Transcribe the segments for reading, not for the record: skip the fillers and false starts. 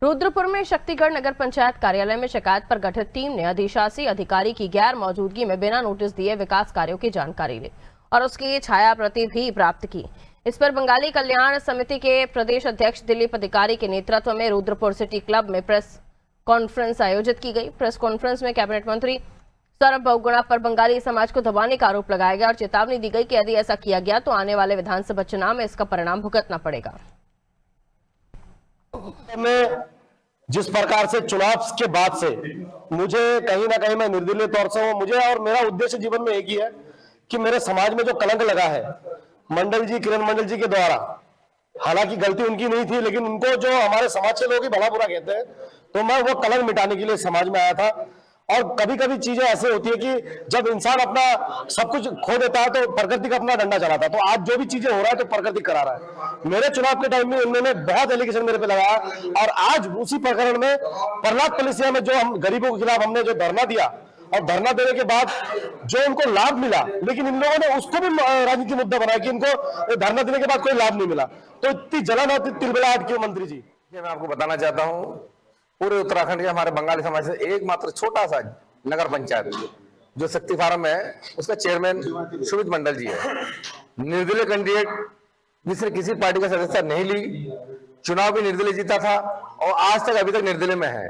रुद्रपुर में शक्तिगढ़ नगर पंचायत कार्यालय में शिकायत पर गठित टीम ने अधिशासी अधिकारी की गैर मौजूदगी में बिना नोटिस दिए विकास कार्यों की जानकारी ली और उसकी छाया प्रति भी प्राप्त की। इस पर बंगाली कल्याण समिति के प्रदेश अध्यक्ष दिलीप अधिकारी के नेतृत्व में रुद्रपुर सिटी क्लब में प्रेस कॉन्फ्रेंस आयोजित की गई। प्रेस कॉन्फ्रेंस में कैबिनेट मंत्री सौरभ बहुगुणा पर बंगाली समाज को दबाने का आरोप लगाया गया और चेतावनी दी गई कि यदि ऐसा किया गया तो आने वाले विधानसभा चुनाव में इसका परिणाम भुगतना पड़ेगा। में जिस प्रकार से चुनाव के बाद से मुझे कहीं ना कहीं मैं निर्दलीय तौर से हूं, मुझे और मेरा उद्देश्य जीवन में एक ही है कि मेरे समाज में जो कलंक लगा है मंडल जी, किरण मंडल जी के द्वारा, हालांकि गलती उनकी नहीं थी, लेकिन उनको जो हमारे समाज के लोग ही भला बुरा कहते हैं, तो मैं वो कलंक मिटाने के लिए समाज में आया था। और कभी कभी चीजें ऐसे होती है कि जब इंसान अपना सब कुछ खो देता है तो प्रकृति का अपना डंडा चलाता है। तो आज जो भी चीजें हो रहा है तो प्रकृति करा रहा है। मेरे चुनाव के टाइम में उन्होंने बहुत एलिगेशन मेरे पे लगाया और आज उसी प्रकरण में प्रहलाद पलिसिया में जो हम गरीबों के खिलाफ हमने जो धरना दिया और धरना देने के बाद जो उनको लाभ मिला, लेकिन इन लोगों ने उसको भी राजनीतिक मुद्दा बनाया कि इनको धरना देने के बाद कोई लाभ नहीं मिला। तो इतनी जलन और तिलमिलाहट क्यों मंत्री जी? मैं आपको बताना चाहता हूँ, पूरे उत्तराखंड के हमारे बंगाली समाज से एकमात्र छोटा सा नगर पंचायत जो शक्ति फार्म है, उसका चेयरमैन सुमित मंडल जी है। निर्दलीय कैंडिडेट जिसने किसी पार्टी का सदस्यता नहीं ली, चुनाव भी निर्दलीय जीता था और आज तक अभी तक निर्दलीय में है।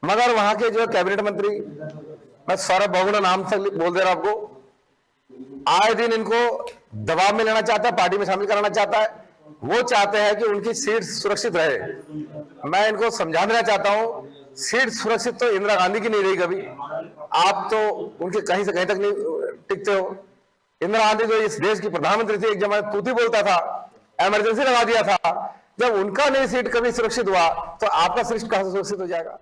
मगर वहां के जो कैबिनेट मंत्री, मैं सौरभ बहुगुणा नाम से बोल दे रहा हूं आपको, आए दिन इनको दबाव में लेना चाहता है, पार्टी में शामिल कराना चाहता है। वो चाहते हैं कि उनकी सीट सुरक्षित रहे। मैं इनको समझा देना चाहता हूं, सीट सुरक्षित तो इंदिरा गांधी की नहीं रही कभी। आप तो उनके कहीं से कहीं तक नहीं टिकते हो। इंदिरा गांधी जो इस देश की प्रधानमंत्री थी, एक जमाने तूती बोलता था, इमरजेंसी लगा दिया था। जब उनका नहीं सीट कभी सुरक्षित हुआ तो आपका सीट कहां से सुरक्षित हो जाएगा?